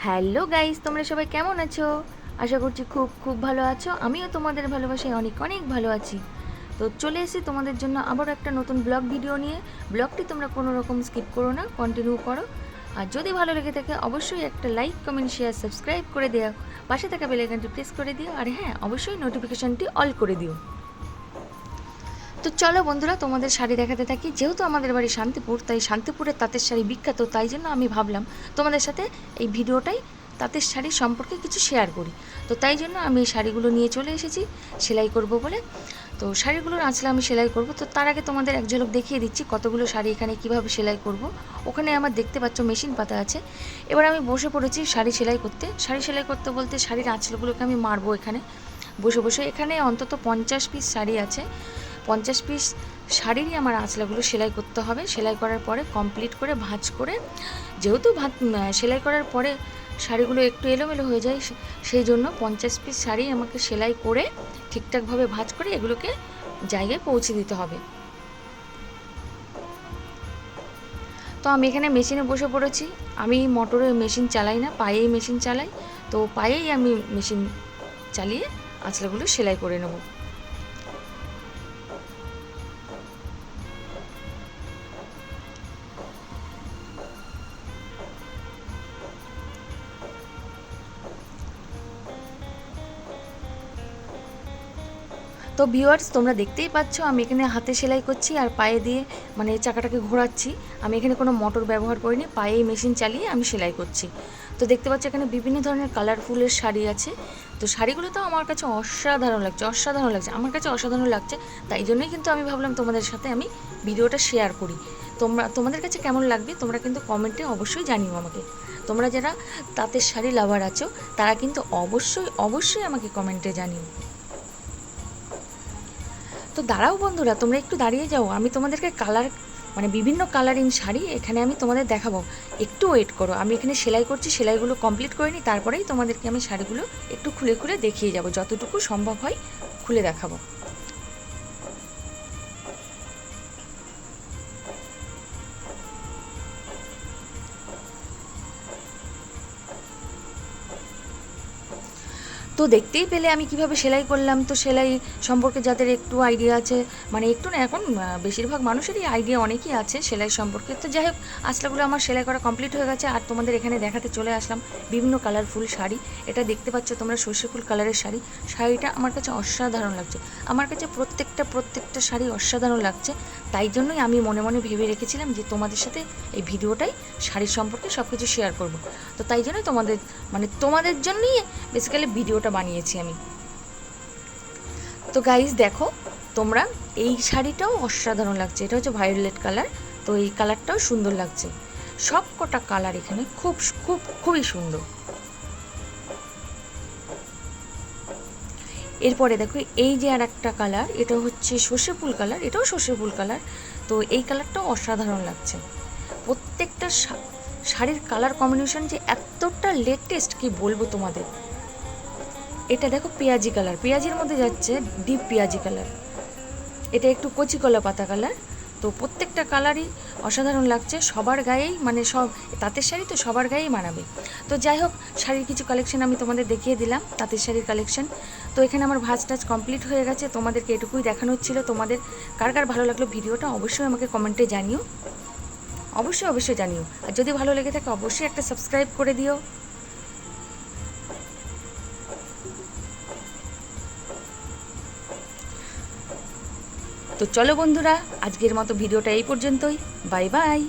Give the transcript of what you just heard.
Hello guys, তোমরা সবাই কেমন আছো? আশা করছি খুব খুব ভালো আছো। আমিও তোমাদের ভালোবাসায় অনেক অনেক ভালো আছি। তো চলে এসেছি তোমাদের জন্য আবার একটা নতুন ব্লগ ভিডিও নিয়ে। ব্লগটি তোমরা কোনো রকম স্কিপ করো না, কন্টিনিউ করো। আর যদি ভালো লেগে থাকে অবশ্যই একটা লাইক, কমেন্ট, শেয়ার, সাবস্ক্রাইব করে দিও। পাশে থাকা বেল আইকনটি প্রেস করে দিও। আর হ্যাঁ, অবশ্যই নোটিফিকেশনটি অল করে দিও। তো চলো বন্ধুরা, তোমাদের শাড়ি দেখাতে থাকি। যেহেতু আমাদের বাড়ি শান্তিপুর, তাই শান্তিপুরের তাঁতের শাড়ি বিখ্যাত, তাই জন্য আমি ভাবলাম তোমাদের সাথে এই ভিডিওটাই তাঁতের শাড়ি সম্পর্কে কিছু শেয়ার করি। তো তাই জন্য আমি এই শাড়িগুলো নিয়ে চলে এসেছি সেলাই করব বলে। তো শাড়িগুলোর আঁচলে আমি সেলাই করব। তো তার আগে তোমাদের এক ঝলক দেখিয়ে দিচ্ছি কতগুলো শাড়ি এখানে কিভাবে সেলাই করব। ওখানে আমার দেখতে পাচ্ছ মেশিন পাতা আছে। এবার আমি বসে পড়েছি শাড়ি সেলাই করতে। শাড়ি সেলাই করতে বলতে শাড়ির আঁচলগুলোকে আমি মারবো এখানে বসে বসে। এখানে অন্তত 50 পিস শাড়ি আছে। 50 পিস শাড়িরই আমার আঁচলাগুলো সেলাই করতে হবে। সেলাই করার পরে কমপ্লিট করে ভাঁজ করে, যেহেতু সেলাই করার পরে শাড়িগুলো একটু এলোমেলো হয়ে যায়, সেই জন্য 50 পিস শাড়ি আমাকে সেলাই করে ঠিকঠাকভাবে ভাঁজ করে এগুলোকে জায়গায় পৌঁছে দিতে হবে। তো আমি এখানে মেশিনে বসে পড়েছি। আমি মোটরে মেশিন চালাই না, পায়েই মেশিন চালাই। তো পায়েই আমি মেশিন চালিয়ে আঁচলাগুলো সেলাই করে নেব। তো ভিউয়ার্স, তোমরা দেখতেই পাচ্ছ আমি এখানে হাতে সেলাই করছি আর পায়ে দিয়ে মানে চাকাটাকে ঘোরাচ্ছি। আমি এখানে কোনো মোটর ব্যবহার করিনি, পায়েই মেশিন চালিয়ে আমি সেলাই করছি। তো দেখতে পাচ্ছ এখানে বিভিন্ন ধরনের কালারফুলের শাড়ি আছে। তো শাড়িগুলো তো আমার কাছে অসাধারণ লাগছে, অসাধারণ লাগছে, আমার কাছে অসাধারণ লাগছে। তাই জন্যই কিন্তু আমি ভাবলাম তোমাদের সাথে আমি ভিডিওটা শেয়ার করি। তোমাদের কাছে কেমন লাগবে তোমরা কিন্তু কমেন্টে অবশ্যই জানিও আমাকে। তোমরা যারা তাঁতের শাড়ি লাভার আছো তারা কিন্তু অবশ্যই অবশ্যই আমাকে কমেন্টে জানিও। তো দাঁড়াও বন্ধুরা, তোমরা একটু দাঁড়িয়ে যাও, আমি তোমাদেরকে মানে বিভিন্ন কালারিং শাড়ি এখানে আমি তোমাদের দেখাবো। একটু ওয়েট করো, আমি এখানে সেলাই করছি, সেলাইগুলো কমপ্লিট করে নিই, তারপরেই তোমাদেরকে আমি শাড়িগুলো একটু খুলে খুলে দেখিয়ে যাব, যতটুকু সম্ভব হয় খুলে দেখাবো। তো দেখতেই পেলে আমি কিভাবে সেলাই করলাম। তো সেলাই সম্পর্কে যাদের একটু আইডিয়া আছে, মানে একটু না, এখন বেশিরভাগ মানুষেরই আইডিয়া অনেকই আছে সেলাই সম্পর্কে। তো যাই হোক, আঁচলাগুলো আমার সেলাই করা কমপ্লিট হয়ে গেছে আর তোমাদের এখানে দেখাতে চলে আসলাম বিভিন্ন কালারফুল শাড়ি। এটা দেখতে পাচ্ছ তোমরা সর্ষে ফুল কালারের শাড়ি। শাড়িটা আমার কাছে অসাধারণ লাগছে, আমার কাছে প্রত্যেকটা শাড়ি অসাধারণ লাগছে। তাই জন্যই আমি মনে মনে ভেবে রেখেছিলাম যে তোমাদের সাথে এই ভিডিওটাই শাড়ির সম্পর্কে সব কিছু শেয়ার করব। তো তাই জন্যই তোমাদের জন্যই বেসিক্যালি ভিডিওটা বানিয়েছি আমি। তো গাইজ দেখো, তোমরা এই শাড়িটাও অসাধারণ লাগছে। এটা হচ্ছে ভায়োলেট কালার। তো এই কালারটাও সুন্দর লাগছে। সব কটা কালার এখানে খুব খুব খুবই সুন্দর। এরপরে দেখো এই যে আর একটা কালার, এটা হচ্ছে সর্ষে ফুল কালার, এটাও সর্ষে ফুল কালার। তো এই কালারটাও অসাধারণ লাগছে। প্রত্যেকটা শাড়ির কালার কম্বিনেশন যে এতটা লেটেস্ট কি বলবো তোমাদের। এটা দেখো পেঁয়াজি কালার, পেঁয়াজির মধ্যে যাচ্ছে ডিপ পেঁয়াজি কালার। এটা একটু কচি কলা পাতা কালার। তো প্রত্যেকটা কালারই অসাধারণ লাগছে। সবার গায়েই মানে সব তাঁতের শাড়ি তো সবার গায়েই মানাবে। তো যাই হোক, শাড়ির কিছু কালেকশন আমি তোমাদের দেখিয়ে দিলাম, তাঁতের শাড়ির কালেকশন। তো এখানে আমার ভাঁজ টাজ কমপ্লিট হয়ে গেছে। তোমাদেরকে এটুকুই দেখানো ছিল। তোমাদের কার কার ভালো লাগলো ভিডিওটা অবশ্যই আমাকে কমেন্টে জানিও, অবশ্যই অবশ্যই জানিও। আর যদি ভালো লেগে থাকে অবশ্যই একটা সাবস্ক্রাইব করে দিও। তো চলো বন্ধুরা, আজকের মতো ভিডিওটা এই পর্যন্তই। Bye bye.